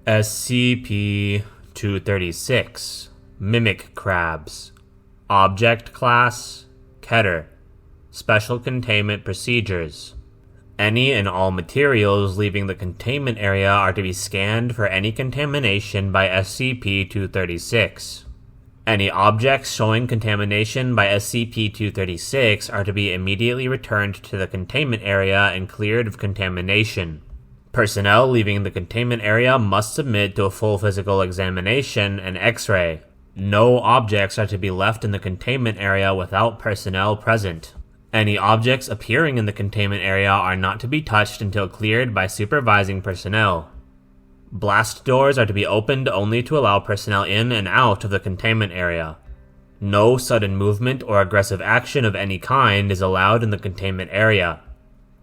SCP-236 Mimic Crabs. Object Class Keter. Special Containment Procedures. Any and all materials leaving the containment area are to be scanned for any contamination by SCP-236. Any objects showing contamination by SCP-236 are to be immediately returned to the containment area and cleared of contamination. Personnel leaving the containment area must submit to a full physical examination and X-ray. No objects are to be left in the containment area without personnel present. Any objects appearing in the containment area are not to be touched until cleared by supervising personnel. Blast doors are to be opened only to allow personnel in and out of the containment area. No sudden movement or aggressive action of any kind is allowed in the containment area.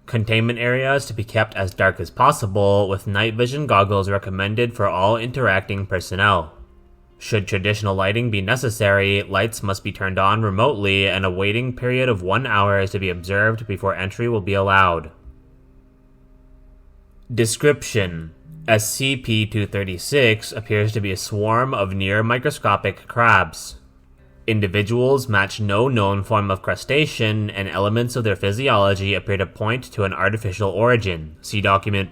Containment areas to be kept as dark as possible, with night vision goggles recommended for all interacting personnel. Should traditional lighting be necessary, lights must be turned on remotely, and a waiting period of 1 hour is to be observed before entry will be allowed. Description: SCP-236 appears to be a swarm of near-microscopic crabs. Individuals match no known form of crustacean, and elements of their physiology appear to point to an artificial origin. See document.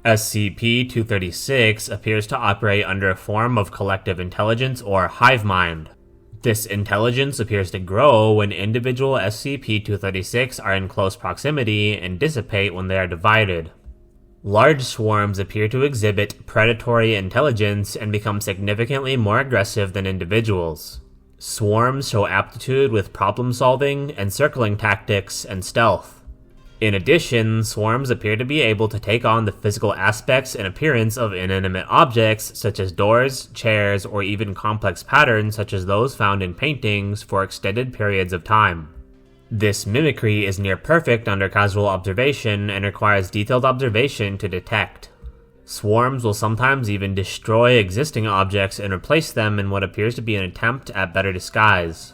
SCP-236 appears to operate under a form of collective intelligence or hive mind. This intelligence appears to grow when individual SCP-236 are in close proximity and dissipate when they are divided. Large swarms appear to exhibit predatory intelligence and become significantly more aggressive than individuals. Swarms show aptitude with problem-solving, encircling tactics, and stealth. In addition, swarms appear to be able to take on the physical aspects and appearance of inanimate objects such as doors, chairs, or even complex patterns such as those found in paintings for extended periods of time. This mimicry is near perfect under casual observation and requires detailed observation to detect. Swarms will sometimes even destroy existing objects and replace them in what appears to be an attempt at better disguise.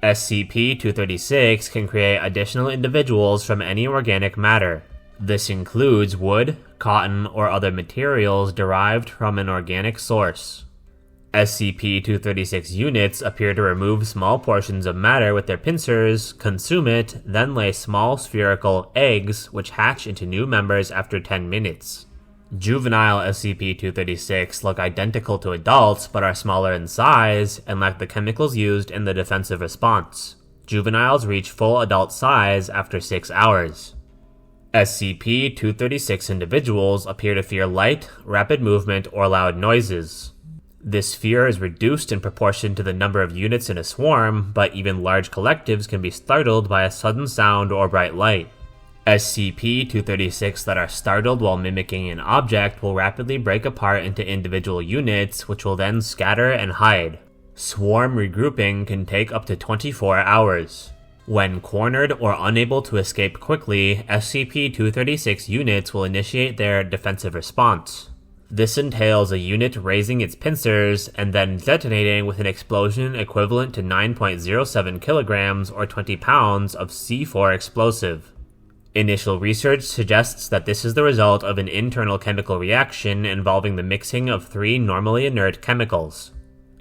SCP-236 can create additional individuals from any organic matter. This includes wood, cotton, or other materials derived from an organic source. SCP-236 units appear to remove small portions of matter with their pincers, consume it, then lay small spherical eggs which hatch into new members after 10 minutes. Juvenile SCP-236 look identical to adults but are smaller in size and lack the chemicals used in the defensive response. Juveniles reach full adult size after 6 hours. SCP-236 individuals appear to fear light, rapid movement, or loud noises. This fear is reduced in proportion to the number of units in a swarm, but even large collectives can be startled by a sudden sound or bright light. SCP-236 that are startled while mimicking an object will rapidly break apart into individual units, which will then scatter and hide. Swarm regrouping can take up to 24 hours. When cornered or unable to escape quickly, SCP-236 units will initiate their defensive response. This entails a unit raising its pincers and then detonating with an explosion equivalent to 9.07 kilograms or 20 pounds of C4 explosive. Initial research suggests that this is the result of an internal chemical reaction involving the mixing of 3 normally inert chemicals.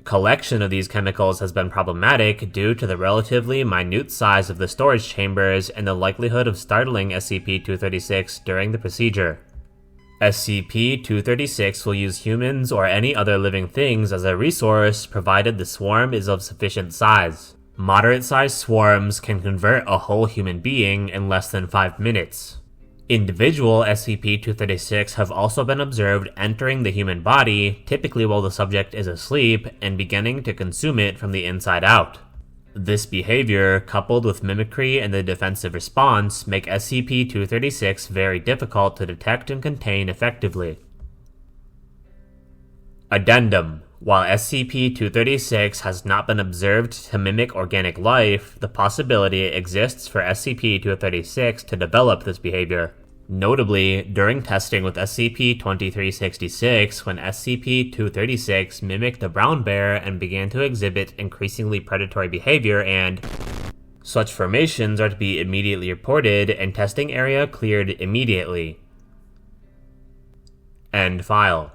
Collection of these chemicals has been problematic due to the relatively minute size of the storage chambers and the likelihood of startling SCP-236 during the procedure. SCP-236 will use humans or any other living things as a resource provided the swarm is of sufficient size. Moderate-sized swarms can convert a whole human being in less than 5 minutes. Individual SCP-236 have also been observed entering the human body, typically while the subject is asleep, and beginning to consume it from the inside out. This behavior, coupled with mimicry and the defensive response, make SCP-236 very difficult to detect and contain effectively. Addendum: while SCP-236 has not been observed to mimic organic life, the possibility exists for SCP-236 to develop this behavior. Notably, during testing with SCP-2366, when SCP-236 mimicked a brown bear and began to exhibit increasingly predatory behavior and such formations are to be immediately reported and testing area cleared immediately. End file.